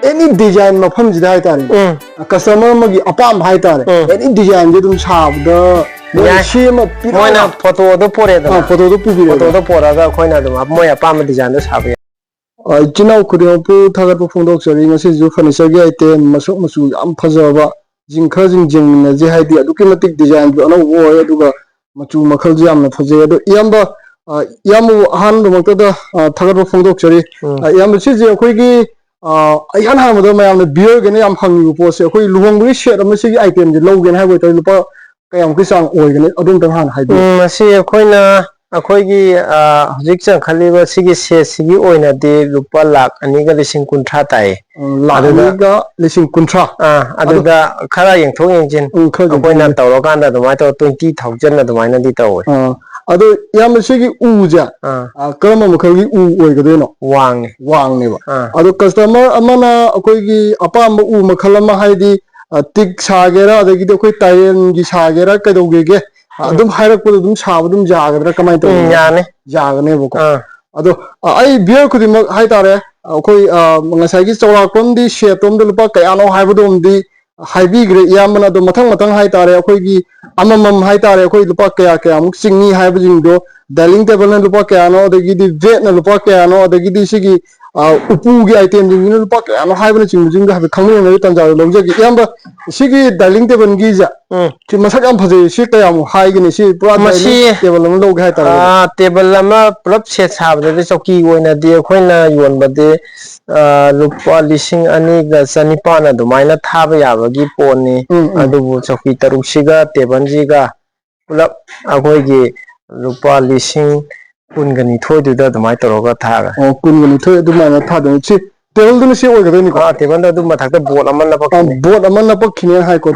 any design mafam jida hai tare customer magi apam hai tare any design je dum sabda shi ma moina photo do pore da photo do pubi photo do pora ga khoina dum moy apam design do sabe jinau khudyo pu thagar pu phondok sari ngasi ju furniture gi item masuk masu am phajaba jingkha jingjing na je haidi aduki matik design bi ana wo aduga machu makhal ji amna phaje adu yamba yamu han do makta da thagar pu phondok sari yamba si je khoi gi ayan ha mado mayam na beer gene yam hangi po se khoi luhong bi set am si gi item je low gen ha go ta lupa kayam ki sang oi gene adum tang han haidi masi khoina akhoi gi hojik chang khali ba sigi se sigi oina de lupa lakh ani ga lising kunthra tai lakh ani ga lising kunthra aduda khara yeng thong yeng jin akoina tawro kanda dumai to 20000 adumai na di taw ado yam sigi u ja karama makhal gi u oi ga de no wang ne ba ado customer amana akoi gi apam u makhal ma haidi tik sagera adagi de koi tayen gi sagera ka doge ge adum hairak pu dum sabu dum jagadra kamai to yani jagane boko ado ai beer khudi mak hai tare koi ngasai gi chawla kom di shetom de lupa kayano haibudum di haibi gre yamana do mathang mathang hai tare koi gi amamam hai tare koi lupa kaya kaya muk singni haibujing do dining table na lupa kayano adagi di vet na lupa kayano adagi di sigi upu gi item jing ni lupa kayano haibuna ching jing ga khangni ngai tan jaw longje gi yamba sigi dining table gi ja ti masak am phaje si kayam hai gi ni si pura dining table lam log hai tare table lama plus set sab de choki oina de khoina yon bade lupa lising ani ga chanipan adumaina thaba yabagi poni adubu choki taruk siga table ji ga pulap agoi gi lupa lising kungani thoi du da dumai toroga thaga kungani thoi dumai tha da chi table du si oi ga ni ko table da dum mathak da board amanna pak khine hai ko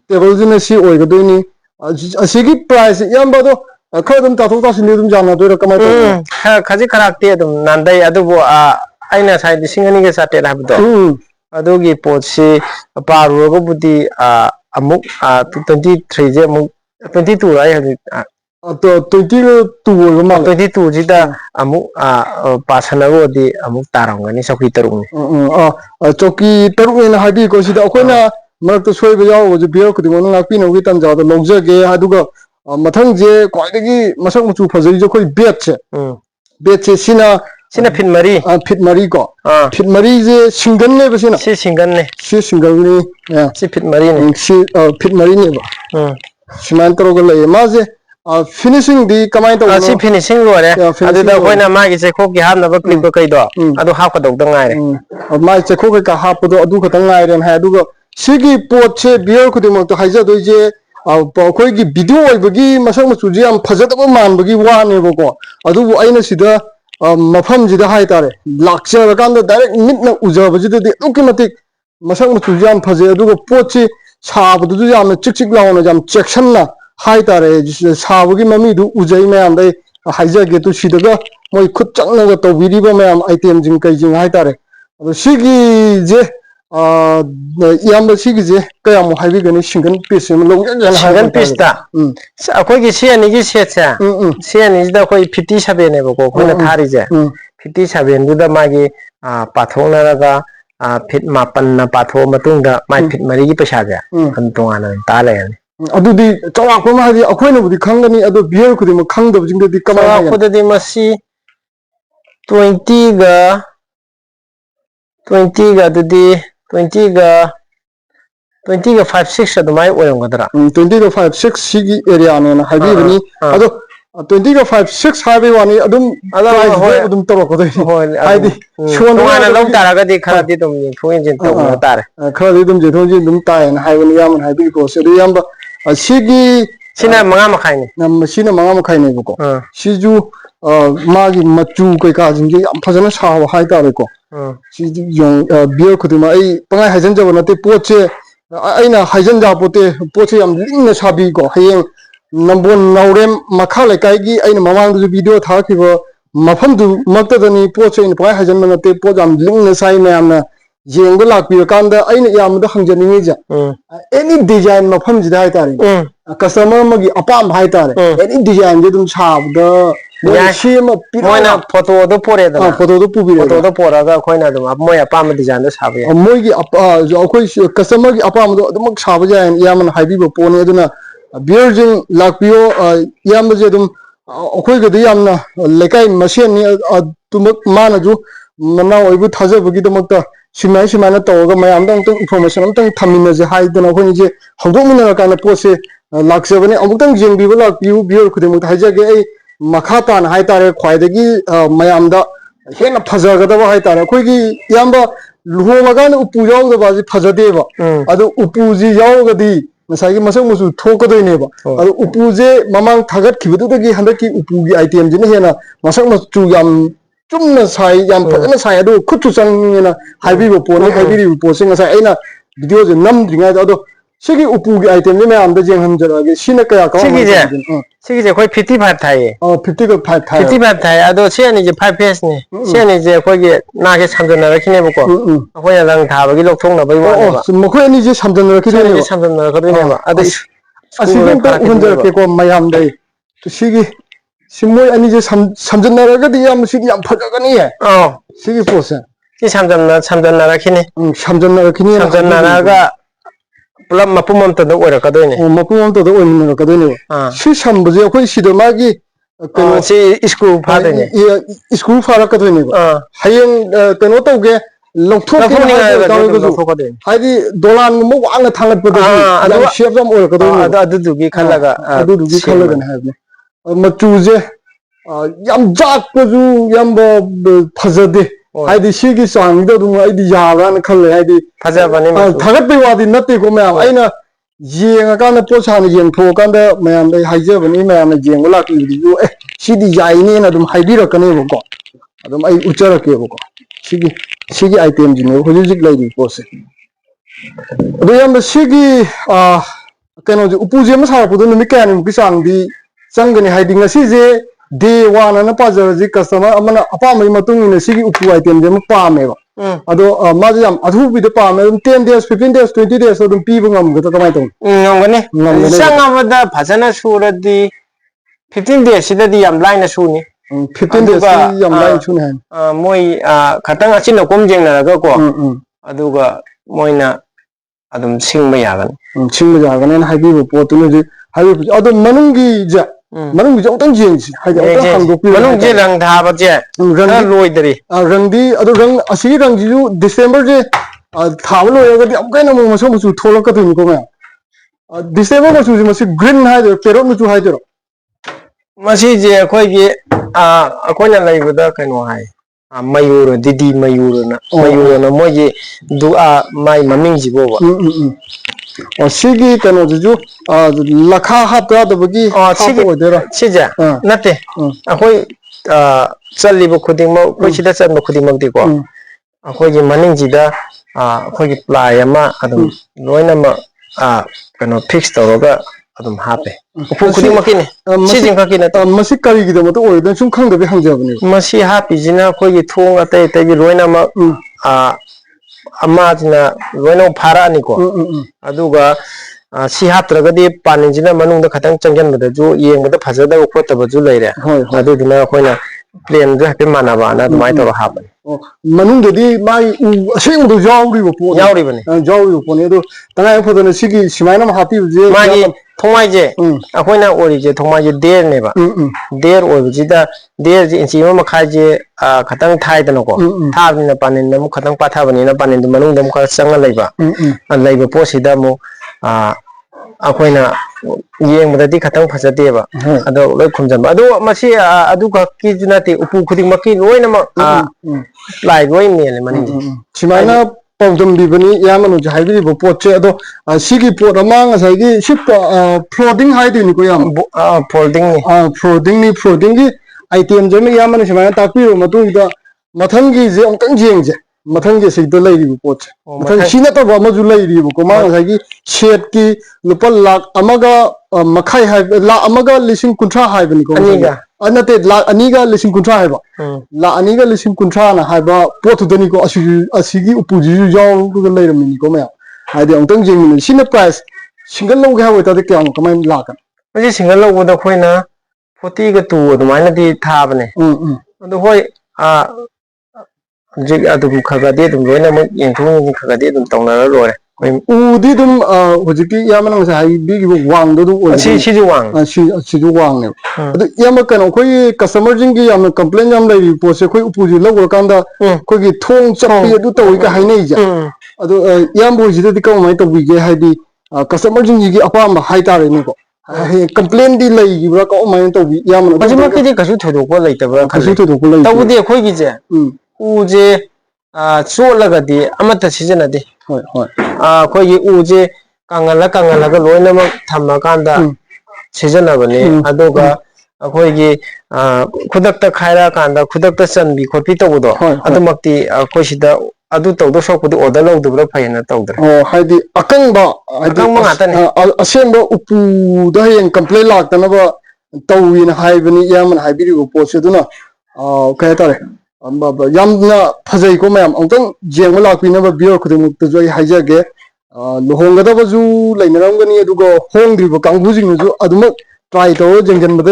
table du si oi ga ni asigi price yamba do kha dum ta thok ta sin dum jana do kamai to khaji kharak te dum nandai adubu aina sai lising ani ga sate na bdo adugi pot si paru go budi amuk 23 je amuk 22 ai hadi 22 ma 22 jida amuk pasana go di amuk tarangani choki taruk ni choki taruk ni habi ko sida akoina marak to soi ba yaw je beer khudi mon ngak pi no gi tan jaw do logje ge aduga mathang je kwaidagi masak muchu phajai je khoi bet che sina fit mari ko fit mari je single ne ba sina si single ne si fit mari ne si fit mari ne ba siman tro go le ma je finishing di kamai to si finishing lo re adu da koina ma gi se khok gi ham na ba clip kai do adu hap ka dog da ngai re ma che khok ka hap do adu ka ngai ren ha adu go sigi pot che beer khudi mo to haija do je khoi gi video oi bagi masak machu ji am phajadaba man bagi wa ne bo ko adu bu aina sida mafam jida hai tare lakchar kan da direct mitna ujaba jida de ultimate masak machu ji am phaje adu go pochi sabu du jam chik chik launa jam section na hai tare sabu gi mami du ujai me am dai haija ge tu sidaga moi khut changna ga to biri ba me am item jing kai jing hai tare adu sigi je yamba sigi je kaya mo haibi gani single piece mo long jan single piece da akoi gi se ani gi set sa se ani da koi 57 ne ba ko khona thari je 57 du da magi pathona raga fit mapan na patho matung da mai fit mari gi paisa ja han tongana ta le adu di chawa ko ma di akoi no budi khangani adu beer ku di mo khang da jing di kama ko da di masi 20 ga du 20 ga 5-6 adumai oyamgadra 20 ga 5-6 sigi area ne na habi bani ado 20 ga 5-6 habi wani adum adum toro ko dai haidi shon wana long taraga di khara di dum thoin jin to na tare khara di dum je thon jin dum tai na haibani yam habi ko se ri yam sigi sina manga makhai ne nam sina manga makhai ne ko siju magi machu kai ka jing ge am phajana sawa hai tare ko siju yong beer khudima ai pangai hajan jaba na te poche aina haijan ja pote poche yam lingna sabi ko hayeng nambon naurem makha lekai gi aina mamang du video tha khibo mafam du makta dani poche in pai haijan na te po jam lingna sai me amna jeng lak pi kan da aina yam da hangjani ni ja any design mafam ji dai tari customer magi apam hai tari any design je dum sab da Moina photo दो पोरे दना photo दो Pubi photo दो पोरागा खोइना दम मोय अपाम design दो साबे मोइगी अखोई customer की अपाम दो अदुमक साबे जाय यामन हाइबीबो पोने अदुना बियरजिंग लाखपियो यामजे अदुम अखोई गदि यामना लेकाई मसेनी अदुमक मानजु मना ओइबु थाजबगी दमकता सिमाय सिमाना तवगा मयाम दंग इन्फॉर्मेशन अमतंग थमिनजे हाइदना अखोई जे हौदोमिना काना पोसे लाक्सबने अमुतंग जेंबिबो लाखपियो बियर खुदेमक हाइजगे ए मखा तान हाइतारे ख्वाइदगी मयामदा हेन फजगदबा हाइतारे अखोइगी यामबा लुहोमगान उपु यावदबाजी फजदेबा अदु उपुजी यावगदी मसागी मसक मुसु थोकदोइनेबा अदु उपुजे ममांग थागतखिबदुदगी हंदकी उपुगी आइटम जिने हेना मसक मचु याम चुमना साइ याम फजना साइ अदु खुतु चंगेना हाइबीबो पोने हाइबीबो पोसे ngasa aina video je namdringa अदु सिगी उपुगी आइटम जे मयाम द जेंग हमजरागे सिना कया का सिगी जे कोई 55 थाए 55 थाए 55 थाए अदो सेनी जे 5 फेस ने सेनी जे कोई नागे समजना रखिने बको अखोय रंग थाबगी लोथोंना बई वा मखोय नि जे समजना रखिने ने समजना रखिने बा अदो असिगन त उहंजरके को मयाम दे तो सिगी सिमोय अनि जे समजना रगदी याम सिगी याम फजगनी है सिगी पोसे सि समजना रखिने समजना रगा पुलम मपुम अमतदा ओरकदोइने मपुम अमतदा ओइनरकदोइने सि संबजे अखोई सिदा मागी कनो सि स्क्रू फादोइने स्क्रू फारकदोइने हयें कनो तौगे लौथोकदोइने हाइदि दोलान मो वांगना थांगतपदा याम शेप जम ओरकदोइने अदुदुगी खलगा अदुदुगी खलगन हाइबने मचुजे याम जाकपजु याम फजदे हाइदि सिगी सांगदो दुम आइदि यारान खल्ले हाइदि फजबने थागतपै वादि नते को मैम आइना येंगा काना पोसाना येंथो कांदा मैम दे हाइजबनी मैम येंगो लाकिदि जो ए सिदि याइने ना दुम हाइबिरकनेबको अदुम आई उचरकेबको सिगी आइटम जिने हुजिजिक लाइदि पोसे अदु याम सिगी कनो जे उपुजे म सारपदो नुमि कानि मुकि सांगदि चंगनी हाइदि ngasiजे डे वन ना पाजरजी कस्टमर अमना अपामई मतुंगिने सिगी उप आइटम जे म पामेबा अदो माजे याम अधुबिदे पामे 10 days 15 days 20 days अदुम पीबो ngमगदा कमाय तौ ngमगने संगबदा फजना सुरदी 15 days सिददी याम लाइना सुनी 15 days याम लाइन सुनी हाय मोय खतंग अचिन कोम जेंगनारगा को अदुगा मोयना अदुम सिंगबा यागन हाइबिबो पोतुनो जे हाइबो अदो मनुंगी जा मनुंगी जौतंग जेंगसी हाइदि औतंग हांगदोपि मनुंग जे रंग धाबा जे रंग लोइदरी रंगदी अदो रंग असि रंगजिजु डिसेंबर जे थाब लोयगदी अमकैना मो मसो मुसु थोलकदुनि को मै डिसेंबर मसु जे मसि ग्रीन हाइदो पेरोट मुचु हाइदो मसि जे अखोइगी अखोइना लैबदा कैनो हाय मयूर दीदी मयूरना मोजे दुआ माई ममिंग जिबोबा और सिगी कनो जुजु लखा हापरा दबगी हापो ओदेरा सिजा नते अखोई चल्लिबो खुदिंग म कोइ सिदा चन्ब खुदिंग मक्ति को अखोइगी मनिंग जिदा अखोइगी प्लाई अमा अदुम लोइना म कनो फिक्स तौरगा अदुम हापे उफु खुदिंग मकिने सिजिंग खकिने मसि करिगी दमतो ओइदन सुम खंगदबे हंगजबने मसि हापिजिना अखोइगी थोंग अतै तैगी लोइना म अमाजना लोइना फारानिको अदुगा सी हात्रगदी पानिजिना मनुंगदा खतंग चंगनबदजु येंगबदा फजदब खोतबजु लैरे अदुदिना अखोइना प्लेन जो हपे मानबाना दुमाय तौर हापन मनुंगदि माई असेंगदो जावरिबो पो जावरिबो पोने अदु तंगाय फदना सिगी सिमायना हापिबजे मागी थोंमाइजे अखोइना ओरिजे थोंमाइजे देर नेबा देर ओइबजिदा देर जे इंची म मखाइजे खतंग थाइदनको थाबनिना पानिन म खतंग पाथाबनिना पानिन मनुंगदम ख चंगा लैबा लैबा पोसिदा मो अखोइना येंगबदि खतंग फजदेबा अदो लोय खुमजम अदो मसि अदु खकी जुनाते उपु खुदिंग मकी लोइना म लाई लोइ मेले मनिंग सिमाइना पौदम बिबनी यामनु जाइबिबो पोचे अदो सिगी पोट अमांग साइगी सिप फ्लोटिंग हाइदिनि को याम फ्लोटिंग की आइटम जे में यामनु सिमाइना ताकपिरो मतुंगदा मथंगी जे अंतंग जेंगजे मथंगे सिगदा लैरिबो पोचे मथंग सिना तब मजु लैरिबो को मांग साइगी शेट की लुपा लाख अमगा मखाई हाय लाख अमगा लिसिंग कुंट्रा हाइबनि को अनिगा अनते लाख अनिगा लिसिंग कुंट्रा हाइबा लाख अनिगा लिसिंग कुंट्रा ना हाइबा पोथुदनि को असिगी उपुजिजु यावगा लैरमिनि को मै हाइदि अंतंग जेंगनि सिना प्राइस सिंगल लोगे हावता दे क्याम कमाय लाकन मजे सिंगल लोगोदा खोइना 40 ga 2 ꯑꯗꯨꯃꯥꯏꯅꯗꯤ ꯊꯥꯕꯅꯦ ꯑꯗꯣ ꯍꯣꯏ ꯍꯧꯖꯤꯛ ꯑꯗꯨꯝ ꯈꯒꯗꯤ ꯑꯗꯨꯝ ꯂꯣꯏꯅꯃꯛ ꯌꯦꯡꯊꯣꯛ ꯈꯒꯗꯤ ꯑꯗꯨꯝ ꯇꯧꯅꯔ ꯂꯣꯏꯔꯦ ꯎꯗꯤ ꯑꯗꯨꯝ ꯍꯧꯖꯤꯛꯀꯤ ꯏꯌꯥꯝꯕꯅ ꯉꯁꯥꯏ ꯍꯥꯏꯕꯤꯈꯤꯕ ꯋꯥꯡꯗꯣ ꯑꯗꯨꯝ ꯑꯣꯏꯗꯣꯏꯅꯤ ꯁꯤꯁꯨ ꯋꯥꯡ ꯁꯤꯁꯨ ꯋꯥꯡꯅꯦꯕ ꯑꯗꯣ ꯏꯌꯥꯝꯕ ꯀꯩꯅꯣ ꯑꯩꯈꯣꯏꯒꯤ ꯀꯁꯇꯃꯔꯁꯤꯡꯒꯤ ꯌꯥꯝꯅ ꯀꯝꯄ꯭ꯂꯦꯟ ꯌꯥꯝ ꯂꯩꯔꯤꯕ ꯄꯣꯠꯁꯦ ꯑꯩꯈꯣꯏ ꯎꯄꯨꯁꯦ ꯂꯧꯈ꯭ꯔꯀꯥꯟꯗ ꯑꯩꯈꯣꯏꯒꯤ ꯊꯣꯡ ꯆꯠꯄꯤ ꯑꯗꯨ ꯇꯧꯋꯤꯒ ꯍꯥꯏꯅꯩꯁꯦ ꯑꯗꯣ ꯏꯌꯥꯝꯕ ꯍꯣꯏꯁꯤꯗꯗꯤ ꯀꯃꯥꯏꯅ ꯇꯧꯕꯤꯒꯦ ꯍꯥꯏꯗꯤ ꯀꯁꯇꯃꯔꯁꯤꯡꯁꯤꯒꯤ ꯑꯄꯥꯝꯕ ꯍꯥꯏꯇꯥꯔꯦꯅꯦꯀꯣ ꯀꯝꯄ꯭ꯂꯦꯟꯗꯤ ꯂꯩꯈꯤꯕ꯭ꯔꯥ ꯀꯃꯥꯏꯅ ꯇꯧꯕꯤ ꯏꯌꯥꯝꯕꯅ ꯍꯧꯖꯤꯛꯃꯛꯀꯤꯗꯤ ꯀꯩꯁꯨ ꯊꯣꯏꯗꯣꯛꯄ ꯂꯩꯇꯕ꯭ꯔꯥ ꯀꯩꯁꯨ ꯈꯜꯂꯦ ꯊꯣꯏꯗꯣꯛꯄ ꯂꯩꯇꯦ ꯇꯧꯕꯗꯤ ꯑꯩꯈꯣꯏꯒꯤꯁꯦ ꯎꯁꯦ ꯆꯣꯠꯂꯒꯗꯤ ꯑꯃꯠꯇ ꯁꯤꯖꯤꯟꯅꯗꯦ ꯍꯣꯏ ꯍꯣꯏ ꯑꯩꯈꯣꯏꯒꯤ ꯎꯁꯦ ꯀꯪꯍꯜꯂꯒ ꯂꯣꯏꯅꯃꯛ ꯊꯝꯃꯀꯥꯟꯗ ꯁꯤꯖꯤꯟꯅꯕꯅꯤ ꯑꯗꯨꯒ ꯑꯩꯈꯣꯏꯒꯤ ꯈꯨꯗꯛꯇ ꯈꯥꯏꯔꯛꯑꯀꯥꯟꯗ ꯈꯨꯗꯛꯇ ꯆꯟꯕꯤ ꯈꯣꯠꯄꯤ ꯇꯧꯕꯗꯣ ꯍꯣꯏ ꯍꯣꯏ ꯑꯗꯨꯃꯛꯇꯤ ꯑꯩꯈꯣꯏ ꯁꯤꯗ ꯑꯗꯨ ꯇꯧꯗꯧ ꯁꯔꯨꯛꯄꯨꯗꯤ ꯑꯣꯔꯗꯔ ꯂꯧꯗꯕꯅ ꯐꯩꯌꯦꯅ ꯇꯧꯗ꯭ꯔꯦ ꯑꯣ ꯍꯥꯏꯗꯤ ꯑꯀꯪꯕ ꯍꯥꯏꯗꯤ ꯑꯀꯪꯕ ꯉꯥꯛꯇꯅꯤ ꯑꯁꯦꯡꯕ ꯎꯄꯨꯗ ꯍꯌꯦꯡ ꯀꯝꯄ꯭ꯂꯦꯟ ꯂꯥꯛꯇꯅꯕ ꯇꯧꯋꯤꯅ ꯍꯥꯏꯕꯅꯤ ꯏꯌꯥꯝꯕꯅ ꯍꯥꯏꯕꯤꯔꯤꯕ ꯄꯣꯠꯁꯦ ꯑꯗꯨꯅ ꯀꯩ ꯍꯥꯏꯇꯥꯔꯦ ꯌꯥꯝꯅ ꯐꯖꯩꯀꯣ ꯃꯌꯥꯝ ꯑꯃꯨꯛꯇꯪ ꯌꯦꯡꯕ ꯂꯥꯛꯄꯤꯅꯕ ꯚꯤꯌꯔ ꯈꯨꯗꯤꯡꯃꯛꯇꯁꯨ ꯑꯩ ꯍꯥꯏꯖꯒꯦ ꯂꯨꯍꯣꯡꯒꯗꯕꯁꯨ ꯂꯩꯅꯔꯝꯒꯅꯤ ꯑꯗꯨꯒ ꯍꯣꯡꯗ꯭ꯔꯤꯕ ꯀꯥꯡꯕꯨꯁꯤꯡꯅꯁꯨ ꯑꯗꯨꯃꯛ ꯇ꯭ꯔꯥꯏ ꯇꯧꯔ ꯌꯦꯡꯁꯤꯟꯕꯗ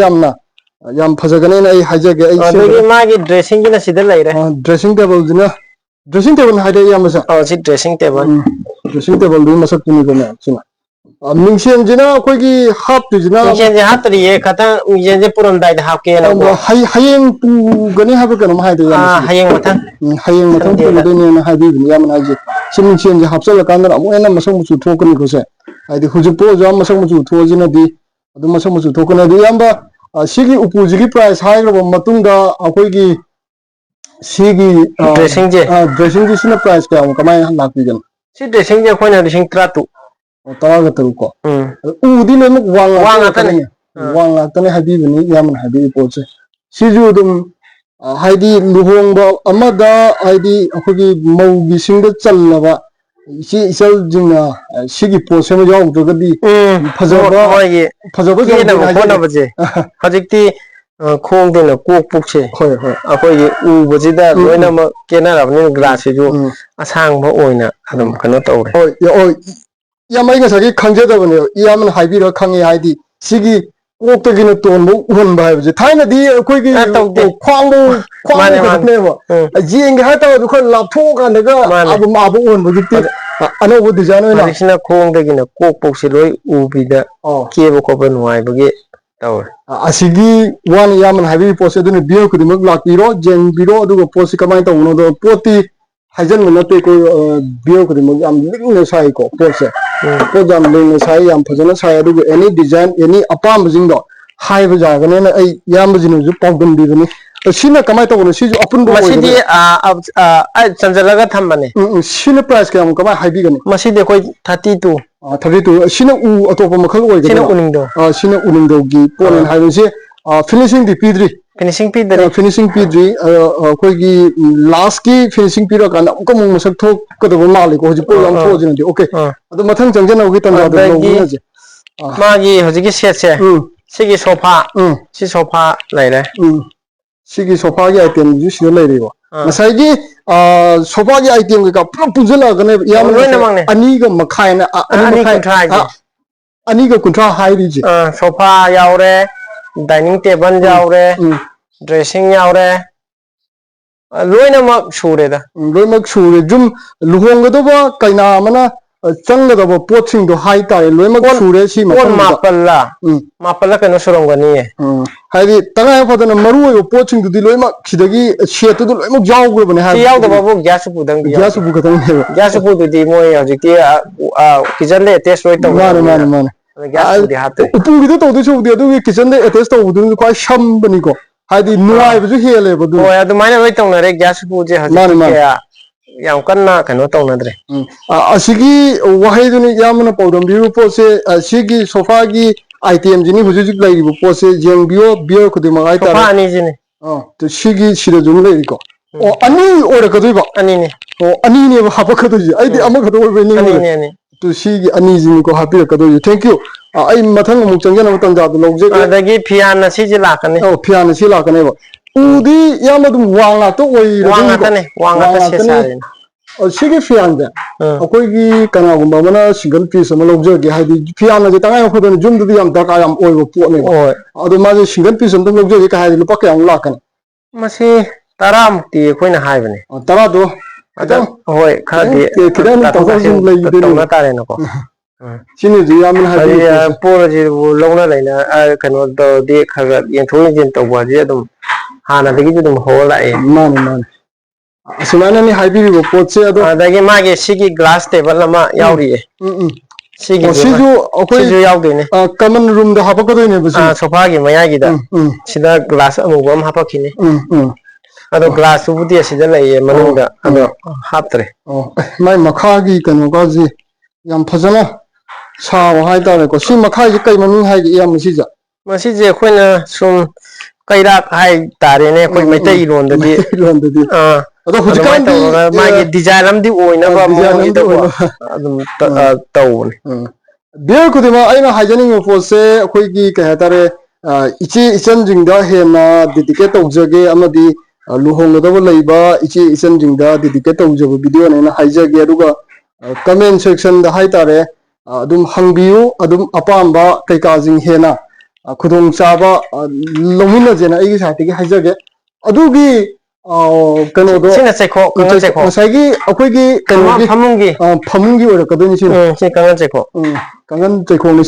ꯌꯥꯝ ꯐꯖꯒꯅꯦꯅ ꯑꯩ ꯍꯥꯏꯖꯒꯦ ꯑꯩ ꯑꯗꯒꯤ ꯃꯥꯒꯤ ꯗ꯭ꯔꯦꯁꯤꯡꯒꯤꯅ ꯁꯤꯗ ꯂꯩꯔꯦ ꯗ꯭ꯔꯦꯁꯤꯡ ꯇꯦꯕꯜꯁꯤꯅ ꯗ꯭ꯔꯦꯁꯤꯡ ꯇꯦꯕꯜ ꯍꯥꯏꯔꯛꯑꯦ ꯏꯌꯥꯝꯕꯁꯦ ꯁꯤ ꯗ꯭ꯔꯦꯁꯤꯡ ꯇꯦꯕꯜ ꯗ꯭ꯔꯦꯁꯤꯡ ꯇꯦꯕꯜꯗꯨꯒꯤ ꯃꯁꯛꯇꯨꯅꯤꯗ ꯃꯌꯥꯝꯁꯤꯅ ꯃꯤꯡꯁꯦꯟꯁꯤꯅ ꯑꯩꯈꯣꯏꯒꯤ ꯍꯥꯞꯇꯣꯏꯁꯤꯅ ꯃꯤꯡꯁꯦꯟꯁꯦ ꯍꯥꯞꯇ꯭ꯔꯤꯌꯦ ꯈꯇꯪ ꯃꯤꯡꯁꯦꯟꯁꯦ ꯄꯨꯔꯝꯗꯥꯏꯗ ꯍꯥꯞꯀꯦꯅꯀꯣ ꯍꯌꯦꯡ ꯄꯨꯒꯅꯤ ꯍꯥꯏꯕ ꯀꯩꯅꯣꯝ ꯍꯥꯏꯗꯣꯏ ꯏꯌꯥꯝꯕ ꯁꯤꯁꯦ ꯍꯌꯦꯡ ꯃꯊꯪ ꯍꯌꯦꯡ ꯃꯊꯪ ꯁꯟꯗꯦꯗ ꯄꯨꯒꯗꯣꯏꯅꯦꯅ ꯍꯥꯏꯕꯤꯕꯅꯤ ꯏꯌꯥꯝꯕꯅ ꯍꯥꯏꯁꯦ ꯁꯤ ꯃꯤꯡꯁꯦꯟꯁꯦ ꯍꯥꯞꯆꯤꯜꯂꯀꯥꯟꯗ ꯑꯃꯨꯛ ꯍꯦꯟꯅ ꯃꯁꯛ ꯃꯆꯨ ꯊꯣꯛꯀꯅꯤꯀꯣꯁꯦ ꯍꯥꯏꯗꯤ ꯍꯧꯖꯤꯛ ꯄꯣꯛꯑꯁꯨ ꯌꯥꯝ ꯃꯁꯛ ꯃꯆꯨ ꯊꯣꯛꯑꯁꯤꯅꯗꯤ ꯑꯗꯨꯝ ꯃꯁꯛ ꯃꯆꯨ ꯊꯣꯛꯀꯅꯤ ꯑꯗꯨ ꯏꯌꯥꯝꯕ ꯁꯤꯒꯤ ꯎꯄꯨꯁꯤꯒꯤ ꯄ꯭ꯔꯥꯏꯁ ꯍꯥꯏꯈ꯭ꯔꯕ ꯃꯇꯨꯡꯗ ꯑꯩꯈꯣꯏꯒꯤ ꯁꯤꯒꯤ ꯗ꯭ꯔꯦꯁꯤꯡꯁꯦ ꯗ꯭ꯔꯦꯁꯤꯡꯁꯤ ꯁꯤꯅ ꯄ꯭ꯔꯥꯏꯁ ꯀꯌꯥꯃꯨꯛ ꯀꯃꯥꯏꯅ ꯂꯥꯛꯄꯤꯒꯅꯤ ꯁꯤ ꯗ꯭ꯔꯦꯁꯤꯡꯁꯦ ꯑꯩꯈꯣꯏꯅ ꯂꯤꯁꯤꯡ 13 13 ꯀꯣ ꯎꯗꯤ ꯂꯣꯏꯅꯃꯛ ꯋꯥꯡ ꯉꯥꯛꯇ ꯉꯥꯛꯇꯅꯦ ꯑꯣꯏꯔꯛꯀꯗꯣꯏꯅꯦ ꯋꯥꯡ ꯉꯥꯛꯇꯅꯦ ꯍꯥꯏꯕꯤꯕꯅꯤ ꯏꯌꯥꯝꯕꯅ ꯍꯥꯏꯕꯤꯔꯤ ꯄꯣꯠꯁꯦ ꯁꯤꯁꯨ ꯑꯗꯨꯝ ꯍꯥꯏꯗꯤ ꯂꯨꯍꯣꯡꯕ ꯑꯃꯗ ꯍꯥꯏꯗꯤ ꯑꯩꯈꯣꯏꯒꯤ ꯃꯧꯒꯤꯁꯤꯡꯗ ꯆꯜꯂꯕ ꯏꯆꯦ ꯏꯆꯜꯁꯤꯡꯅ ꯁꯤꯒꯤ ꯄꯣꯠꯁꯤ ꯑꯃ ꯌꯥꯎꯗ꯭ꯔꯒꯗꯤ ꯃꯣꯏꯒꯤ ꯐꯖꯕ ꯌꯧꯗꯦꯅ ꯀꯦꯅꯕ ꯍꯥꯏꯖꯒꯦ ꯈꯣꯠꯅꯕꯁꯦ ꯍꯧꯖꯤꯛꯇꯤ ꯈꯣꯡꯗꯩꯅ ꯀꯣꯛ ꯄꯨꯛꯁꯦ ꯍꯣꯏ ꯍꯣꯏ ꯑꯩꯈꯣꯏꯒꯤ ꯎꯕꯁꯤꯗ ꯂꯣꯏꯅꯃꯛ ꯀꯦꯅꯔꯕꯅꯤꯅ ꯒ꯭ꯔꯥꯁꯁꯤꯁꯨ ꯎꯝ ꯑꯁꯥꯡꯕ ꯑꯣꯏꯅ ꯑꯗꯨꯝ ꯀꯩꯅꯣ ꯇꯧꯔꯦ ꯍꯣꯏ ꯍꯣꯏ ꯏꯌꯥꯝꯕ ꯑꯩ ꯉꯁꯥꯏꯒꯤ ꯈꯪꯖꯗꯕꯅꯦꯕ ꯏꯌꯥꯝꯕꯅ ꯍꯥꯏꯕꯤꯔꯒ ꯈꯪꯉꯦ ꯍꯥꯏꯗꯤ ꯁꯤꯒꯤ ꯀꯣꯛꯇꯒꯤꯅ ꯇꯣꯟꯕ ꯎꯍꯟꯕ ꯍꯥꯏꯕꯁꯦ ꯊꯥꯏꯅꯗꯤ ꯑꯩꯈꯣꯏꯒꯤ ꯇꯧꯗꯦ ꯈ꯭ꯋꯥꯡꯕꯨ ꯃꯥꯅꯦ ꯃꯥꯅꯦ ꯈꯛꯇꯅꯦꯕ ꯌꯦꯡꯒꯦ ꯍꯥꯏꯇꯥꯔꯁꯨ ꯈꯔ ꯂꯥꯞꯊꯣꯛꯑꯀꯥꯟꯗꯒ ꯃꯥꯅꯦ ꯑꯥꯕ ꯎꯍꯟꯕ ꯍꯧꯖꯤꯛꯇꯤ ꯑꯅꯧꯕ ꯗꯤꯖꯥꯏꯟ ꯑꯣꯏꯅ ꯍꯧꯖꯤꯛꯁꯤꯅ ꯈꯣꯡꯗꯒꯤꯅ ꯀꯣꯛ ꯄꯣꯛꯁꯤ ꯂꯣꯏ ꯎꯕꯤꯗ ꯀꯦꯕ ꯈꯣꯠꯄ ꯅꯨꯡꯉꯥꯏꯕꯒꯤ ꯇꯧꯔꯦ ꯑꯁꯤꯒꯤ ꯋꯥꯅ ꯏꯌꯥꯝꯕꯅ ꯍꯥꯏꯕꯤꯔꯤꯕ ꯄꯣꯠꯁꯦ ꯑꯗꯨꯅ ꯚꯤꯌꯔ ꯈꯨꯗꯤꯡꯃꯛ ꯂꯥꯛꯄꯤꯔꯣ ꯌꯦꯡꯕꯤꯔꯣ ꯑꯗꯨꯒ ꯄꯣꯠꯁꯤ ꯀꯃꯥꯏꯅ ꯇꯧꯕꯅꯣꯗꯣ ꯄꯣꯠꯇꯤ ꯍꯥꯏꯖꯟꯕ ꯅꯠꯇꯦ ꯑꯩꯈꯣꯏ ꯚꯤꯌꯔ ꯈꯨꯗꯤꯡꯃꯛ ꯌꯥꯝ ꯂꯤꯡꯅ ꯁꯥꯏꯀꯣ ꯄꯣꯠꯁꯦ ꯄꯣꯠ ꯌꯥꯝ ꯂꯤꯡꯅ ꯁꯥꯏ ꯌꯥꯝ ꯐꯖꯅ ꯁꯥꯏ ꯑꯗꯨꯒ ꯑꯦꯅꯤ ꯗꯤꯖꯥꯏꯟ ꯑꯦꯅꯤ ꯑꯄꯥꯝꯕꯁꯤꯡꯗꯣ ꯍꯥꯏꯕ ꯌꯥꯒꯅꯦꯅ ꯑꯩ ꯏꯌꯥꯝꯕꯁꯤꯡꯅꯁꯨ ꯄꯥꯎꯗꯝꯕꯤꯕꯅꯤ ꯁꯤꯅ ꯀꯃꯥꯏꯅ ꯇꯧꯕꯅꯣ ꯁꯤꯁꯨ ꯑꯄꯨꯟꯕ ꯃꯁꯤꯗꯤ ꯑꯣꯏꯒꯗꯣꯏꯔꯥ ꯆꯟꯁꯤꯜꯂꯒ ꯊꯝꯕꯅꯦ ꯁꯤꯅ ꯄ꯭ꯔꯥꯏꯁ ꯀꯌꯥꯃꯨꯛ ꯀꯃꯥꯏꯅ ꯍꯥꯏꯕꯤꯒꯅꯤ ꯃꯁꯤꯗꯤ ꯑꯩꯈꯣꯏ 32 32 ꯁꯤꯅ ꯑꯇꯣꯞꯄ ꯃꯈꯜ ꯁꯤꯅ ꯑꯣꯏꯒꯗꯣꯏꯔꯥ ꯎꯅꯤꯡꯗꯣ ꯁꯤꯅ ꯎꯅꯤꯡꯗꯧꯒꯤ ꯄꯣꯠꯅꯦꯅ ꯍꯥꯏꯕꯁꯦ ꯐꯤꯅꯤꯁꯤꯡꯗꯤ ꯄꯤꯗ꯭ꯔꯤ ꯐꯤꯅꯤꯁꯤꯡ ꯄꯤꯗꯔꯤ ꯐꯤꯅꯤꯁꯤꯡ ꯄꯤꯗ꯭ꯔꯤ ꯑꯩꯈꯣꯏꯒꯤ ꯂꯥꯁꯀꯤ ꯐꯤꯅꯤꯁꯤꯡ ꯄꯤꯔꯀꯥꯟꯗ ꯑꯃꯨꯛꯀ ꯑꯃꯨꯛ ꯃꯁꯛ ꯊꯣꯛꯀꯗꯕ ꯃꯥꯜꯂꯤꯀꯣ ꯍꯧꯖꯤꯛ ꯄꯣꯠ ꯌꯥꯝ ꯊꯣꯛꯑꯁꯤꯅꯗꯤ ꯑꯣꯀꯦ ꯑꯗꯣ ꯃꯊꯪ ꯆꯪꯖꯅꯕꯒꯤ ꯇꯥꯟꯖꯥꯗꯣ ꯑꯗꯒꯤ ꯂꯧꯃꯤꯟꯅꯁꯦ ꯃꯥꯒꯤ ꯍꯧꯖꯤꯛꯀꯤ ꯁꯦꯠꯁꯦ ꯁꯤꯒꯤ ꯁꯣꯐꯥ ꯁꯤ ꯁꯣꯐꯥ ꯂꯩꯔꯦ ꯁꯤꯒꯤ ꯁꯣꯐꯥꯒꯤ ꯑꯥꯏꯇꯦꯝꯁꯨ ꯁꯤꯗ ꯂꯩꯔꯤꯀꯣ ꯉꯁꯥꯏꯒꯤ ꯁꯣꯐꯥꯒꯤ ꯑꯥꯏꯇꯦꯝ ꯀꯩꯀꯥ ꯄꯨꯂꯞ ꯄꯨꯟꯁꯤꯜꯂꯛꯑꯒꯅꯦꯕ ꯏꯌꯥꯝꯕꯅ ꯉꯁꯥꯏ ꯂꯣꯏꯅꯃꯛꯅꯦ 2.5 ꯑꯅꯤ ꯑꯅꯤ ꯃꯈꯥꯏ ꯀꯨꯟꯊ꯭ꯔꯥ ꯍꯥꯏꯁꯦ 2.50 ꯍꯥꯏꯔꯤꯁꯦ ꯁꯣꯐꯥ ꯌꯥꯎꯔꯦ ꯗꯥꯏꯅꯤꯡ ꯇꯦꯕꯜ ꯌꯥꯎꯔꯦ ꯗ꯭ꯔꯦꯁꯤꯡ ꯌꯥꯎꯔꯦ ꯂꯣꯏꯅꯃꯛ ꯁꯨꯔꯦꯗ ꯂꯣꯏꯅꯃꯛ ꯁꯨꯔꯦ ꯂꯨꯍꯣꯡꯒꯗꯧꯕ ꯀꯩꯅꯥ ꯑꯃꯅ ꯆꯪꯒꯗꯕ ꯄꯣꯠꯁꯤꯡꯗꯣ ꯍꯥꯏꯇꯥꯔꯦ ꯂꯣꯏꯅꯃꯛ ꯁꯨꯔꯦ ꯁꯤ ꯀꯣꯟ ꯃꯐꯝꯁꯤꯗ ꯃꯥꯄꯜꯂ ꯀꯩꯅꯣ ꯁꯨꯔꯝꯒꯅꯤꯌꯦ ꯍꯥꯏꯗꯤ ꯇꯉꯥꯏ ꯐꯗꯅ ꯃꯔꯨꯑꯣꯏꯕ ꯄꯣꯠꯁꯤꯡꯗꯨꯗꯤ ꯂꯣꯏꯅꯃꯛ ꯁꯤꯗꯒꯤ ꯁꯦꯠꯇꯨꯗ ꯂꯣꯏꯅꯃꯛ ꯌꯥꯎꯈ꯭ꯔꯕꯅꯦ ꯁꯤ ꯍꯥꯏꯕꯗꯤ ꯌꯥꯎꯗꯕꯕꯨ ꯒ꯭ꯌꯥꯁ ꯎꯄꯨꯗꯪꯗꯤ ꯒ꯭ꯌꯥꯁ ꯌꯥꯎꯗꯦ ꯎꯄꯨ ꯈꯛꯇꯪꯅꯦꯕ ꯒ꯭ꯌꯥꯁ ꯎꯄꯨꯗꯨꯗꯤ ꯃꯣꯏ ꯍꯧꯖꯤꯛꯇꯤ ꯀꯤꯆꯟꯗ ꯑꯦꯇꯦꯁ ꯂꯣꯏ ꯃꯥꯅꯦ ꯇꯧꯅꯔꯕꯅꯤꯅ ꯃꯥꯅꯦ ꯃꯥꯅꯦ ꯑꯗ ꯒ꯭ꯌꯥꯁ ꯎꯄꯨꯗꯤ ꯍꯥꯞꯇ꯭ꯔꯤ ꯎꯄꯨꯒꯤꯗ ꯇꯧꯗꯣꯏꯁꯨꯕꯨꯗꯤ ꯑꯗꯨꯒꯤ ꯀꯤꯠꯆꯟꯗ ꯑꯦꯇꯦꯁ ꯇꯧꯕꯗꯨꯅꯁꯨ ꯈ꯭ꯋꯥꯏ ꯁꯝꯕꯅꯤꯀꯣ ꯍꯥꯏꯗꯤ ꯅꯨꯡꯉꯥꯏꯕꯁꯨ ꯍꯦꯜꯂꯦꯕ ꯑꯗꯨꯅ ꯍꯣꯏ ꯑꯗꯨꯃꯥꯏꯅ ꯂꯣꯏ ꯇꯧꯅꯔꯦ ꯒ꯭ꯌꯥꯁ ꯎꯄꯨꯁꯦ ꯃꯥꯅꯦ ꯍꯧꯖꯤꯛꯇꯤ ꯃꯥꯅꯦ ꯀꯌꯥ ꯌꯥꯝ ꯀꯟꯅ ꯀꯩꯅꯣ ꯇꯧꯅꯗ꯭ꯔꯦ ꯑꯁꯤꯒꯤ ꯋꯥꯍꯩꯗꯨꯅ ꯏꯌꯥꯝꯕꯅ ꯄꯥꯎꯗꯝꯕꯤꯔꯤꯕ ꯄꯣꯠꯁꯦ ꯁꯤꯒꯤ ꯁꯣꯐꯥꯒꯤ ꯑꯥꯏꯇꯦꯝꯁꯤꯅꯤ ꯍꯧꯖꯤꯛ ꯍꯧꯖꯤꯛ ꯂꯩꯔꯤꯕ ꯄꯣꯠꯁꯦ ꯌꯦꯡꯕꯤꯌꯣ ꯕꯤꯌꯔ ꯈꯨꯗꯤꯡꯃꯛ ꯁꯣꯐꯥ ꯍꯥꯏꯇꯥꯔꯦ ꯑꯅꯤꯁꯤꯅꯤ ꯁꯤꯒꯤ ꯁꯤꯗꯁꯨ ꯂꯩꯔꯤꯀꯣ ꯑꯣ ꯑꯅꯤ ꯑꯣꯏꯔꯛꯀꯗꯣꯏꯕ ꯑꯅꯤꯅꯤ ꯑꯣ ꯑꯅꯤꯅꯦꯕ ꯍꯥꯄꯛꯀꯗꯣꯏꯁꯦ ꯑꯩꯗꯤ ꯑꯃꯈꯛꯇ ꯑꯣꯏꯕꯣꯏ ꯅꯤꯡꯉꯨꯔꯦ ꯑꯅꯤꯅꯤ ꯑꯅꯤ ꯁꯤꯒꯤ ꯑꯅꯤꯁꯤꯅꯤꯀꯣ ꯍꯥꯞꯄꯤꯔꯛꯀꯗꯣꯏꯁꯦ ꯊꯦꯡꯛꯌꯨ ꯑꯩ ꯃꯊꯪ ꯑꯃꯨꯛ ꯆꯪꯖꯅꯕ ꯇꯥꯟꯖꯥꯗꯣ ꯂꯧꯖꯒꯦ ꯑꯗꯒꯤ ꯐꯤꯌꯥꯟꯅ ꯁꯤꯁꯦ ꯂꯥꯛꯀꯅꯤ ꯐꯤꯌꯥꯅ ꯁꯤ ꯂꯥꯛꯀꯅꯦꯕ ꯎꯗꯤ ꯏꯌꯥꯝꯕ ꯑꯗꯨꯝ ꯋꯥꯡ ꯉꯥꯛꯇ ꯋꯥꯡ ꯑꯣꯏꯔꯗꯣꯏꯅꯤꯀꯣ ꯉꯥꯛꯇꯅꯦ ꯋꯥꯡ ꯋꯥ ꯉꯥꯛꯇ ꯁꯦꯠ ꯉꯥꯛꯇꯅꯤ ꯁꯥꯔꯤꯅꯤ Sigi fiyanze akoigi kanagumba mana single piece ama lawjage haidi fiyanze tangai khodo jumdu yam daka yam oibo potne adu maje single piece am lawjage ka haidi lupa kayam lakan masi taramukti akoina haibane tara do ada hoi khadi kidan tawajin lay tawna tare nako sini ji yamin haidi pora ji lawna laina kano do de khaga yenthoin jin tawba ji adum hana dagi dum hola e man asumana ni haibiri bo potse ado adagi mage sigi glass table ama yauri e sigi siju akoi siju yaudi ne common room da hapakado ne busi sofa gi mayagi da sida glass amu am hapakine ado glass ubudi asida lay manungda ado haptre mai makhagi kano gaji yam phajana sawa haidare ko si makhagi kai mami haigi yam sija masi je khoina sum kairak hai tare ne khoi maitai londadi ado hujikan di magi design amdi oina ba mo ida ko adum tawne beer kudima aina hajani pose akoigi ka hatare ichi ichan jingda hena dedicate tawjage amadi luhongdaba leiba ichi ichan jingda dedicate tawjaba video na hajage aduga comment section da haitare adum hangbiu adum apamba kaika jing hena khudong chaba lomina jena ai sati gi hajage adugi kano do sina chekho kangan chekho masagi akoigi kano gi phamungi ora kadoni sina kangan chekho kangan chekho ni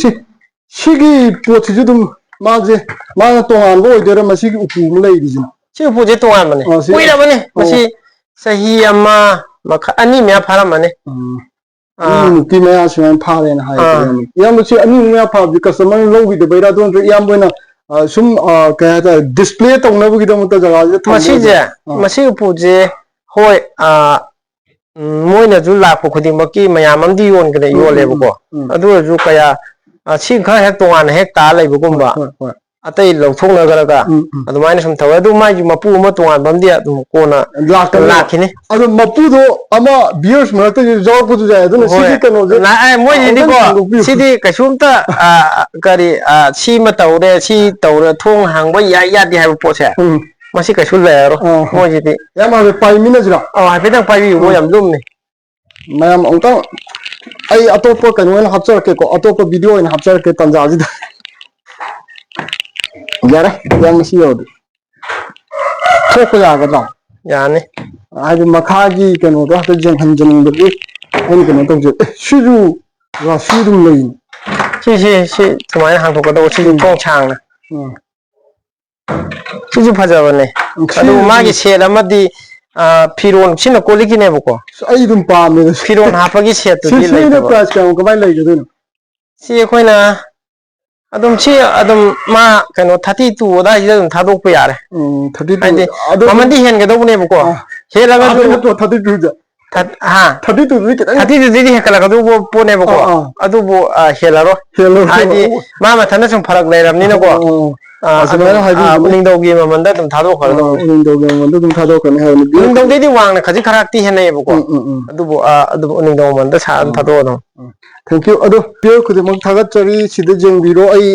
sigi pochi judum maje mana tongan bo idera masigi upu lay dijina si upu je tongan mane kuira mane masi sahi amma makha ani mya phara mane muki maya suan phare na hai yam si ani mya pha bi customer logi de baira don yam boina sum kaya ta display tongna bu gidam ta jaga masi upu je hoi moina ju lakpo khudimaki mayam amdi yon gane yolebo ko adu ju kaya si kha hek tongan hek ta laibu gumba atai lawthongna garaga adumaina sum thawa adu mai mapu ma tongan bamdi adu kona lakhine adu mapu do ama beers marta jaw pu ja adu sidi kano je na ai moi ni ko sidi kasumta kari si ma tawre si tawre thong hangba ya di haibu pose masi kasul lero moi jidi ya ma pai mina jira ha pedang pai wo yam lumni mayam ongta ai atopa kanu na hapchar ke ko atopa video in hapchar ke tanja ji yara yang masi yodi thoko ya ga yani ai makhagi kanu do ta jeng hanjang de ai kanu to je shuju wa shudum lein si tumai hang thoko do si tong chang na siju phajabane adu magi sel amadi firon sina koliki ne bako ai dum pa me firon hapagi set to di lai to price ka ko bai lai jadu si khoina adum si adum ma kano 32 da ji dum thadok pa yare 32 mamandi hen ga do ne bako helaga to 32 ja ha 32 ki 32 di hekala ga do po ne bako adu bo helaro haidi ma thana sum farak lai ramni na ko asmana haidi ningdawgi mamanda dum thadok khar do ningdawgi mamanda dum thadok kan ha ningdawgi di wang na khaji kharakti henai bako adu ningdaw mamanda sa thadok do thank you ado pure khudimang thagat chari sida jengbiro ai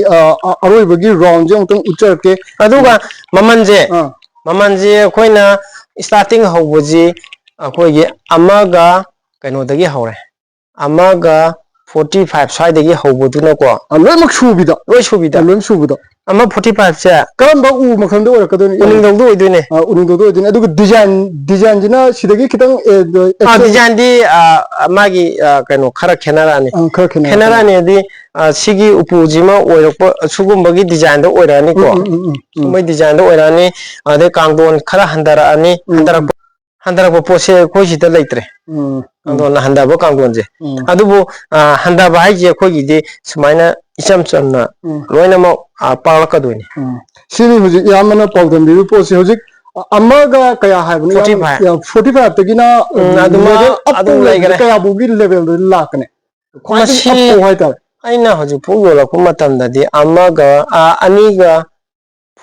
aroi bagi round jong tong uchar ke aduga mamanje khoina starting hawbuji akoigi amaga kaino dagi hawre amaga 45 side dagi hawbuduna ko loimak subida loim subida ama 45 se karamba u makhanda ora kadoni uningdong do oidune uningdong do oidune aduga design jina sidagi kitang design di magi kaino khara khenarani di sigi upujima oirakpa sugumbagi design do oirani ko mai design do oirani ade kangdon khara handarani handarak pose ko sida leitre kangdon handaba kangdon je adubu handaba haije ko gidi sumaina icham chamna loina mo pawlakadoini sini huji yamana pawdam bi pose huji amaga kaya haibni 45 tagina adu level kaya bugi level do lakne masi haita aina huji pugola kuma tamdadi amaga aniga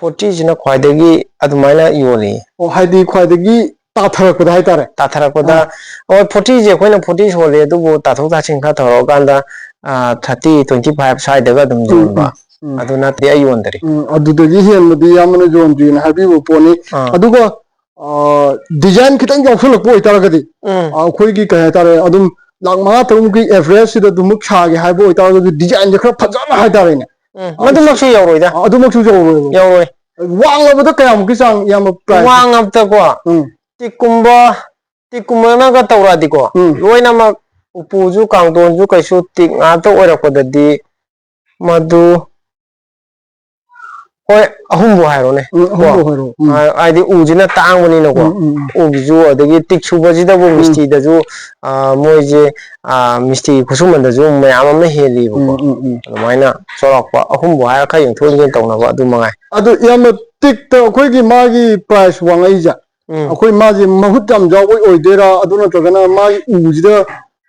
40 jina khwaidagi adumaina yoli haidi khwaidagi ताथरकदा हाइतारे ताथरकदा और 40 जे कोइना 40 होले दुबो ताथौ ताचिं खा thorough गांदा 30 25 side दगा दम जोनबा अदुना ते अयोंदरी अदुदगी हेनबदी यामना जोनदी ना हाबी वो पोनी अदुगा डिजाइन खितंग यावसलक ओइतारगदि अखोइगी कहे तारे अदुम लाख मंगा तरुमुकी एवरेज सिदा दुमुक सागे हाइबो ओइतारगदि डिजाइन जे खरा फजाना हाइतारेने मदुमक्सु यौरोइदा अदुमक्सु यौरोइ यौरोइ वांगबदा कयामुकी चांग याम प्राइस वांगबतको टिकुम्बनागा तौरादिको लोइनमक उपुजु कांगदोनजु कैसु टिक ngata ओइरकददि मदु होय अहुमबो हायरोने आइदि उजिना तांगबनिनको उगिजु अदगी टिक सुबजिदबो मिस्टीदजु मोइजे मिस्टी खुसुमनदजु मयाम अमना हेलिबको अदुमाइना चौराक्पा अहुमबो हायर खा यंथोइगे तौनबा अदु मंगाय अदु याम टिक त अखोइगी मागी प्राइस वांगाइजा अखोइ मागी महुत याम जावै ओइदेरा अदु नत्रगना मागी उजिदा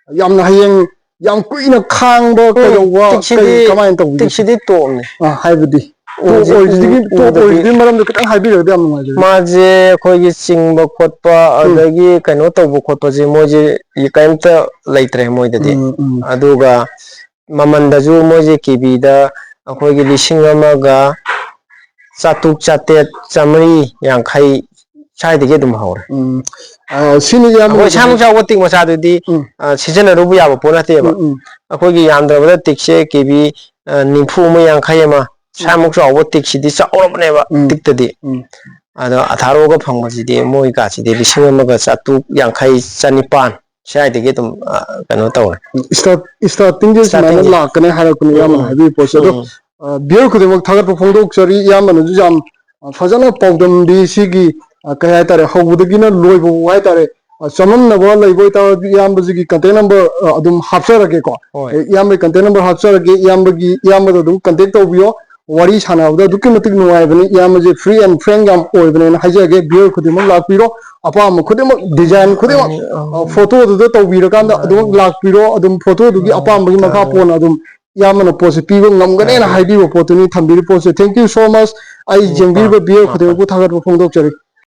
यामना हयेंग याम कुइना खांगबो कयौवा कय कमाइन तौबि टिकसिदि टोमने हाइबदि माजे अखोइगी चिंगबा खोटपा अदगी कनो तौबो खोटपाजे मोजे कयमता लैत्रे मोइददि अदुगा ममंदजु मोजे केबीदा अखोइगी लिसिंग अमगा चातुक चातेत चामरी यांखै साइदगी अदुम हौरे सिनि याम सामु चाव टिक मचादुदी सीजन रुबु याबो पोनातेबा अखोइगी यामद्रबदा टिकसे केबी निफु म यांखै अमा सामुक चाव टिकसिदी चावरबनेबा टिकतदी अदा अथारोगा फंगबसिदी मोइ कासिदी लिसिंग अमगा चातुक यांखै चनिपान साइदगी अदुम कनो तौरे स्टार्टिंग जे सुमाइना लाकने हारकने याम हाइबी पोसदो बियर खुदेमक थागत फोंदोक चरी यामनजु जाम फजना पौदमदी सिगी कय हाइतारे हौबदगिना लोइबो हाइतारे चमननबो लइबो ता यामबजिगी कंटेक्ट नंबर अदुम हापसरगे को यामबे कंटेक्ट नंबर हापसरगे यामबदो अदुम कांटेक्ट तौबियो वारी सानाबदा दुकी मतिक नुवाइबनी यामजे फ्री एंड फ्रैंक याम ओइबने हाइजगे बियर खुदेमक लाकपिरो अपाम खुदेमक डिजाइन खुदेमक फोटो दुदो तौबिरकांदा अदुम लाकपिरो अदुम फोटो दुगी अपामबगी मखा पोन अदुम यामना पोसे पीबो ngमगने ना हाइबीबो पोतुनी थंबिरि पोसे थैंक यू सो मच आई जेंबिरबो बियर खुदेमक थागत फोंदोक चरी